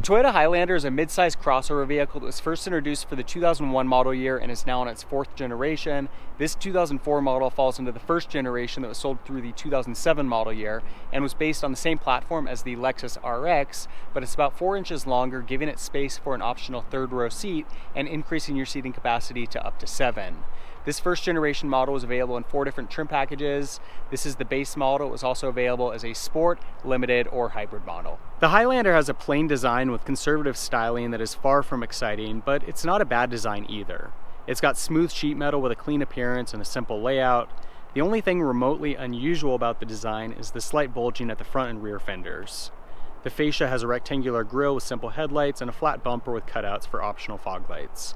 The Toyota Highlander is a mid-size crossover vehicle that was first introduced for the 2001 model year and is now in its fourth generation. This 2004 model falls into the first generation that was sold through the 2007 model year and was based on the same platform as the Lexus RX, but it's about 4 inches longer, giving it space for an optional third row seat and increasing your seating capacity to up to 7. This first generation model was available in 4 different trim packages. This is the base model. It was also available as a sport, limited, or hybrid model. The Highlander has a plain design with conservative styling that is far from exciting, but it's not a bad design either. It's got smooth sheet metal with a clean appearance and a simple layout. The only thing remotely unusual about the design is the slight bulging at the front and rear fenders. The fascia has a rectangular grille with simple headlights and a flat bumper with cutouts for optional fog lights.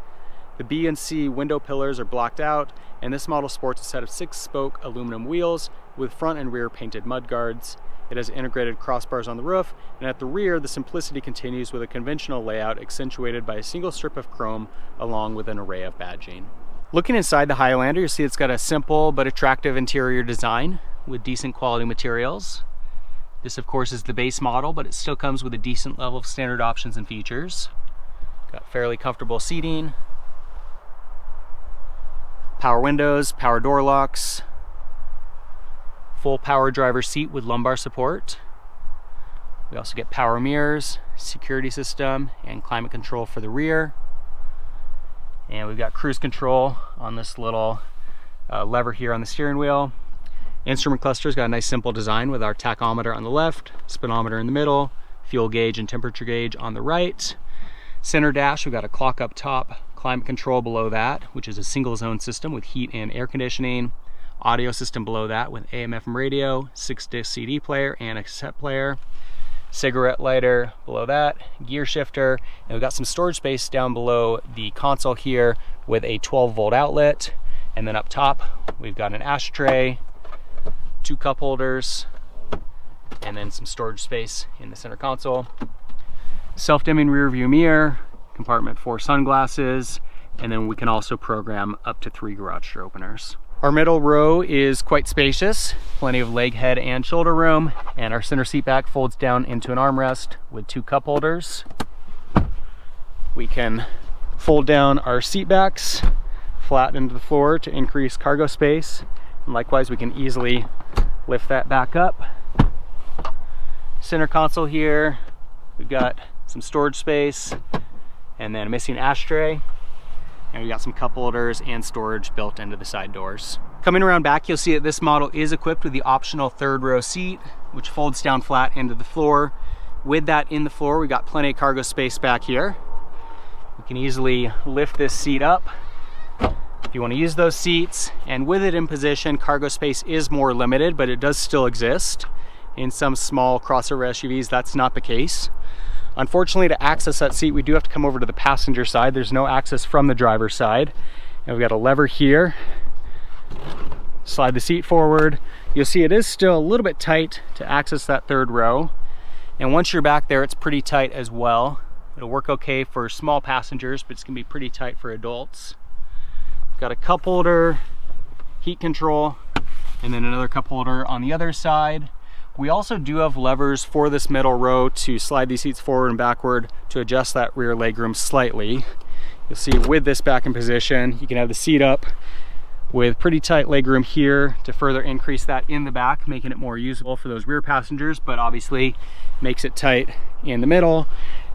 The B and C window pillars are blocked out, and this model sports a set of 6-spoke aluminum wheels with front and rear painted mudguards. It has integrated crossbars on the roof, and at the rear, the simplicity continues with a conventional layout accentuated by a single strip of chrome along with an array of badging. Looking inside the Highlander, you see it's got a simple but attractive interior design with decent quality materials. This, of course, is the base model, but it still comes with a decent level of standard options and features. Got fairly comfortable seating, power windows, power door locks, full power driver seat with lumbar support. We also get power mirrors, security system, and climate control for the rear. And we've got cruise control on this little lever here on the steering wheel. Instrument cluster's got a nice simple design with our tachometer on the left, speedometer in the middle, fuel gauge and temperature gauge on the right. Center dash, we've got a clock up top, climate control below that, which is a single zone system with heat and air conditioning. Audio system below that with AM/FM radio, 6-disc CD player and a cassette player. Cigarette lighter below that, gear shifter, and we've got some storage space down below the console here with a 12-volt outlet. And then up top, we've got an ashtray, 2 cup holders, and then some storage space in the center console. Self-dimming rear view mirror, compartment for sunglasses, and then we can also program up to 3 garage door openers. Our middle row is quite spacious, plenty of leg, head, and shoulder room, and our center seat back folds down into an armrest with 2 cup holders. We can fold down our seat backs flat into the floor to increase cargo space, and likewise we can easily lift that back up. Center console here, we've got some storage space, and then a missing ashtray. And we've got some cup holders and storage built into the side doors. Coming around back, you'll see that this model is equipped with the optional third row seat, which folds down flat into the floor. With that in the floor, we've got plenty of cargo space back here. We can easily lift this seat up if you want to use those seats. And with it in position, cargo space is more limited, but it does still exist. In some small crossover SUVs, that's not the case. Unfortunately, to access that seat, we do have to come over to the passenger side. There's no access from the driver's side. And we've got a lever here. Slide the seat forward. You'll see it is still a little bit tight to access that third row. And once you're back there, it's pretty tight as well. It'll work okay for small passengers, but it's gonna be pretty tight for adults. Got a cup holder, heat control, and then another cup holder on the other side. We also do have levers for this middle row to slide these seats forward and backward to adjust that rear legroom slightly. You'll see with this back in position, you can have the seat up with pretty tight legroom here to further increase that in the back, making it more usable for those rear passengers, but obviously makes it tight in the middle.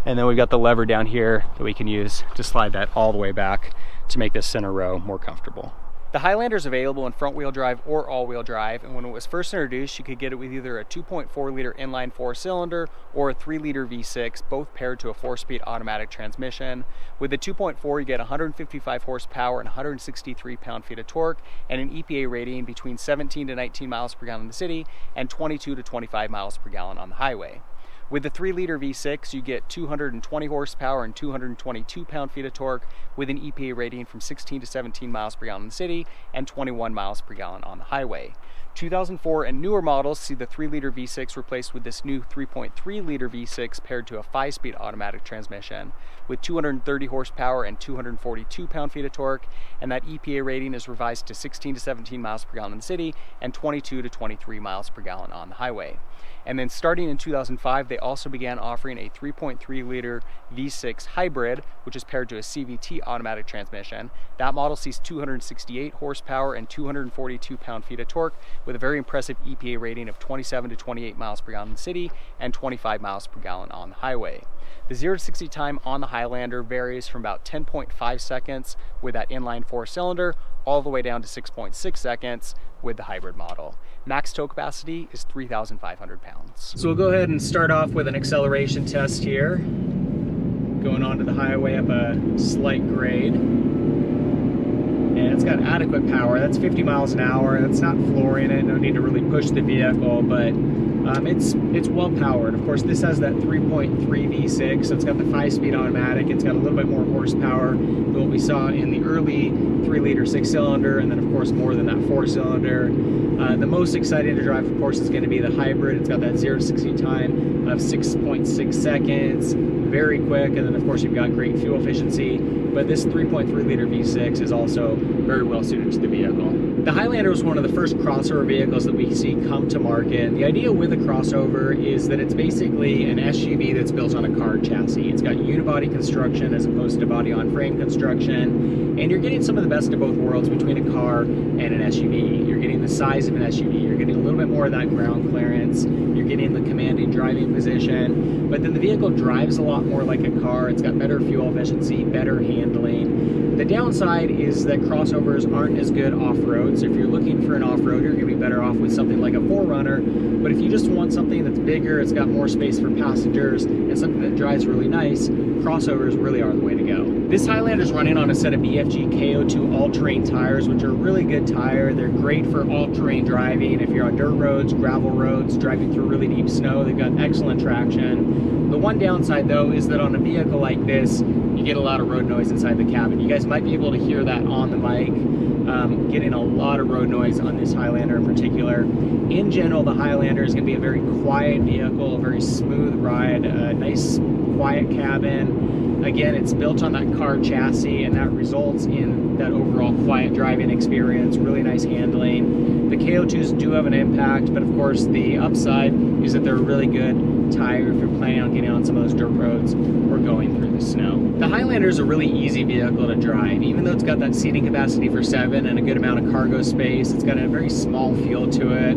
And then we've got the lever down here that we can use to slide that all the way back to make this center row more comfortable. The Highlander is available in front-wheel drive or all-wheel drive, and when it was first introduced, you could get it with either a 2.4-liter inline 4-cylinder or a 3-liter V6, both paired to a 4-speed automatic transmission. With the 2.4, you get 155 horsepower and 163 pound-feet of torque, and an EPA rating between 17 to 19 miles per gallon in the city and 22 to 25 miles per gallon on the highway. With the 3-liter V6, you get 220 horsepower and 222 pound-feet of torque with an EPA rating from 16 to 17 miles per gallon in the city and 21 miles per gallon on the highway. 2004 and newer models see the 3-liter V6 replaced with this new 3.3-liter V6 paired to a 5-speed automatic transmission with 230 horsepower and 242 pound-feet of torque, and that EPA rating is revised to 16 to 17 miles per gallon in the city and 22 to 23 miles per gallon on the highway. And then starting in 2005, they also began offering a 3.3-liter V6 hybrid, which is paired to a CVT automatic transmission. That model sees 268 horsepower and 242 pound-feet of torque with a very impressive EPA rating of 27 to 28 miles per gallon in the city and 25 miles per gallon on the highway. The 0 to 60 time on the Highlander varies from about 10.5 seconds with that inline 4-cylinder all the way down to 6.6 seconds with the hybrid model. Max tow capacity is 3,500 pounds. So we'll go ahead and start off with an acceleration test here. Going onto the highway up a slight grade. And it's got adequate power. That's 50 miles an hour. That's not flooring it. No need to really push the vehicle, but it's well powered. Of course, this has that 3.3 V6, so it's got the 5-speed automatic. It's got a little bit more horsepower than what we saw in the early 3-liter 6-cylinder, and then of course more than that 4-cylinder. The most exciting to drive, of course, is going to be the hybrid. It's got that 0 to 60 time of 6.6 seconds, very quick, and then of course you've got great fuel efficiency. But this 3.3-liter V6 is also very well suited to the vehicle. The Highlander was one of the first crossover vehicles that we see come to market. The idea with a crossover is that it's basically an SUV that's built on a car chassis. It's got unibody construction as opposed to body-on-frame construction, and you're getting some of the best of both worlds between a car and an SUV. You're getting the size of an SUV, you're getting a little bit more of that ground clearance, you're getting the commanding driving position, but then the vehicle drives a lot more like a car. It's got better fuel efficiency, better handling. The downside is that crossovers aren't as good off-road, so if you're looking for an off-roader, you're going to be better off with something like a 4Runner, but if you just want something that's bigger, it's got more space for passengers, and something that drives really nice, crossovers really are the way to go. This Highlander is running on a set of BFG KO2 all-terrain tires, which are a really good tire. They're great for all-terrain driving. If you're on dirt roads, gravel roads, driving through really deep snow, they've got excellent traction. The one downside though is that on a vehicle like this, you get a lot of road noise inside the cabin. You guys might be able to hear that on the mic. Getting a lot of road noise on this Highlander in particular. In general, the Highlander is going to be a very quiet vehicle, a very smooth ride, a nice quiet cabin. Again, it's built on that car chassis, and that results in that overall quiet driving experience, really nice handling. The KO2s do have an impact, but of course the upside is that they're a really good tire if you're planning on getting on some of those dirt roads or going through the snow. The Highlander is a really easy vehicle to drive. Even though it's got that seating capacity for 7 and a good amount of cargo space, it's got a very small feel to it.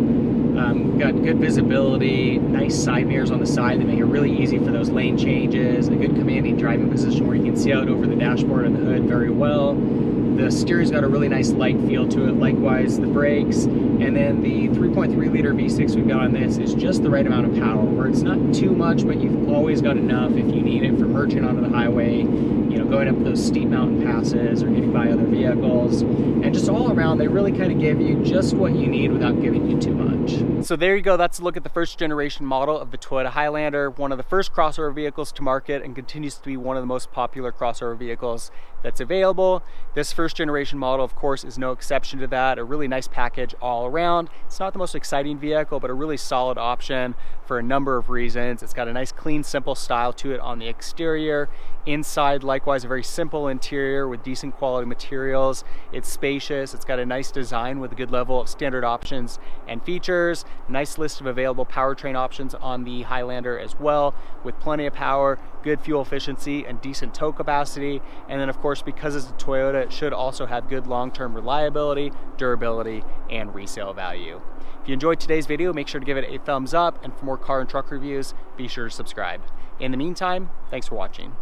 Got good visibility, nice side mirrors on the side that make it really easy for those lane changes, a good commanding driving position where you can see out over the dashboard and the hood very well. The steering's got a really nice light feel to it, likewise the brakes, and then the 3.3-liter V6 we've got on this is just the right amount of power, where it's not too much, but you've always got enough if you need it for merging onto the highway, you know, going up those steep mountain passes or getting by other vehicles. And just all around, they really kind of give you just what you need without giving you too much. So there you go, that's a look at the first generation model of the Toyota Highlander, one of the first crossover vehicles to market and continues to be one of the most popular crossover vehicles that's available. This first generation model, of course, is no exception to that. A really nice package all around. It's not the most exciting vehicle, but a really solid option for a number of reasons. It's got a nice, clean, simple style to it on the exterior. Inside, likewise, a very simple interior with decent quality materials. It's spacious. It's got a nice design with a good level of standard options and features. Nice list of available powertrain options on the Highlander as well, with plenty of power, good fuel efficiency, and decent tow capacity. And then, of course, because it's a Toyota, it should also have good long-term reliability, durability, and resale value. If you enjoyed today's video, make sure to give it a thumbs up, and for more car and truck reviews, be sure to subscribe. In the meantime, thanks for watching.